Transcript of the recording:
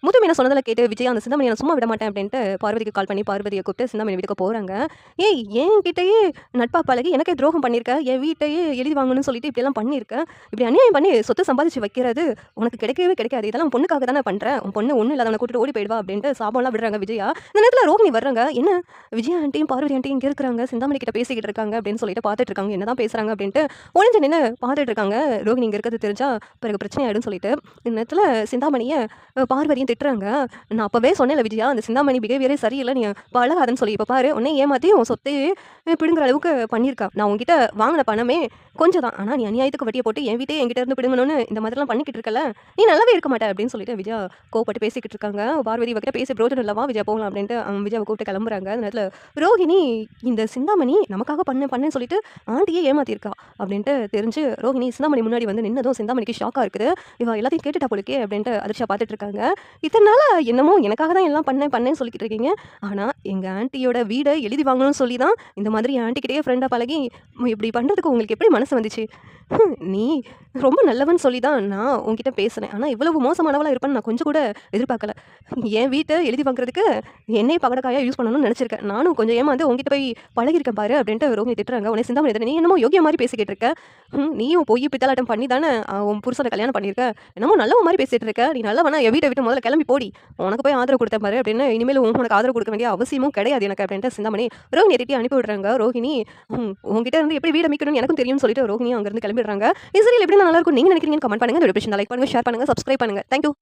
முத்து மீனா சொன்னதில கேட்டு விஜயா அந்த சிந்தாமணிய நான் சும்மா விட மாட்டேன் அப்படின்ட்டு பார்வதிக்கு கால் பண்ணி பார்வதிய கூப்பிட்டு சிந்தாமணி வீட்டுக்கு போறாங்க. "ஏய் என்கிட்டயே நட்பா பழகி எனக்கே துரோகம் பண்ணியிருக்க. என் வீட்டையே எழுதி வாங்கணும்னு சொல்லிட்டு இப்படியெல்லாம் பண்ணியிருக்க. இப்படி அநியாயம் பண்ணி சொத்து சம்பாதிச்சு வைக்கிறது உனக்கு கிடைக்கவே கிடைக்காது. இதெல்லாம் உன் பொண்ணுக்காக தானே பண்ற. உன் பொண்ணு ஒண்ணும் இல்லாதவன கூட்டிட்டு ஓடி போயிடுவா" அப்படின்ட்டு சாபம்லாம் விடுறாங்க விஜயா. இந்த நேரத்தில ரோகிணி வர்றாங்க. "என்ன விஜயா ஆன்ட்டியும் பார்வதி ஆன்ட்டியும் இங்க இருக்கிறாங்க. சிந்தாமணி கிட்ட பேசிக்கிட்டு இருக்காங்க" அப்படின்னு சொல்லிட்டு பார்த்துட்டு இருக்காங்க. என்னதான் பேசுறாங்க அப்படின்ட்டு ஒளிஞ்சு நின்னு பார்த்துட்டு இருக்காங்க. ரோகிணி இங்க இருக்கிறது தெரிஞ்சா பிறகு பிரச்சனை ஆயிடும்னு சொல்லிட்டு இந்த நேரத்தில சிந்தாமணிய பார்வதியும் திட்டுறாங்க. "நான் அப்பவே சொன்னேன்ல விஜயா, அந்த சிந்தாமணி பிஹேவியரே சரியில்ல. நீ பழகாதன்னு சொல்லி. இப்ப பாரு உன்னை ஏமாத்தி உன் சொத்தையே பிடுங்குற அளவுக்கு பண்ணியிருக்கா. நான் உன்கிட்ட வாங்கின பணமே கொஞ்சம் தான். ஆனா நீ அநியாயத்துக்கு வட்டிய போட்டு என் வீட்டையே என்கிட்ட இருந்து பிடுங்கணும்னு இந்த மாதிரிலாம் பண்ணிக்கிட்டு இருக்கல. நீ நல்லாவே இருக்க மாட்ட" அப்படின்னு சொல்லிட்டு விஜயா கோவப்பட்டு பேசிக்கிட்டு இருக்காங்க. பார்வதி இவகிட்ட பேசி பிரோஜனம் இல்ல, வா விஜயா போகலாம் அப்படின்ட்டு விஜயாவை கூப்பிட்டு கிளம்புறாங்க. அந்த நேரத்துல ரோகிணி இந்த சிந்தாமணி நமக்காக பண்ணேன்னு சொல்லிட்டு ஆண்டியே ஏமாத்திருக்கா அப்படின்ட்டு தெரிஞ்சு ரோகிணி சிந்தாமணி முன்னாடி வந்து நின்னதும் சிந்தாமணிக்கு ஷாக்கா இருக்குது. இவ எல்லாத்தையும் கேட்டுட்டா போலுக்கே அப்படின்ட்டு அதிர்ச்சியா பார்த்துட்டு இருக்காங்க. "இத்தனை நாளா என்னமோ எனக்காக தான் எல்லாம் பண்ணேன்னு சொல்லிக்கிட்டு இருக்கீங்க. ஆனா எங்க ஆன்ட்டியோட வீட எழுதி வாங்கணும்னு சொல்லி தான் இந்த மாதிரி ஆன்ட்டி கிட்டயே ஃப்ரெண்டா பழகி இப்படி பண்றதுக்கு உங்களுக்கு எப்படி மனசு வந்துச்சு? நீ ரொம்ப நல்லவன்னு சொல்லி தான் நான் உன்கிட்ட பேசுனேன். ஆனா இவ்வளவு மோசமானவளா இருப்பேன்னு நான் கொஞ்சம் கூட எதிர்பார்க்கல. என் வீட்ட எழுதி வாங்குறதுக்கு என்னைய பகடக்காயா யூஸ் பண்ணணும்னு நினைச்சிருக்கேன். நானும் கொஞ்சம் ஏமாந்து உன்கிட்ட போய் பழகியிருக்கேன் பாரு" அப்படின்ட்டு ரோகிணி திட்டுறாங்க. உடனே சிந்தாமணி தானே, "நீ என்னமோ யோகியா மாதிரி பேசிக்கிட்டு இருக்க. நீயும் போய் பித்தலாட்டம் பண்ணி தானே உன் புருஷனை கல்யாணம் பண்ணியிருக்க. என்னமோ நல்லவ மாதிரி பேசிட்டு இருக்க. நீ நல்லவனா என் வீட்டை விட்டு முதல்ல கிளம்பி போடி. உனக்கு போய் ஆதரவு கொடுத்தேன் பாரு அப்படின்னு இனிமேல் உனக்கு ஆதரவு கொடுக்க வேண்டிய அவசியமும் கிடையாது எனக்கு" அப்படின்ட்டு சிந்தாமணி ரோகிணியை திட்டி அனுப்பி விடுறாங்க. ரோகிணி உங்ககிட்ட இருந்து எப்படி வீட மீட்கணும்னு எனக்கும் தெரியும்னு சொல்லிட்டு ரோகிணி அங்கிருந்து கிளம்பிடுறாங்க. இது சீரியல் எப்படி நல்லா இருக்கும் நீங்க நினைக்கிறீங்கன்னு கமெண்ட் பண்ணுங்க. இந்த வீடியோ பிடிச்சிருந்தா லைக் பண்ணுங்க, ஷேர் பண்ணுங்க, சப்ஸ்கிரைப் பண்ணுங்க. தேங்க்யூ.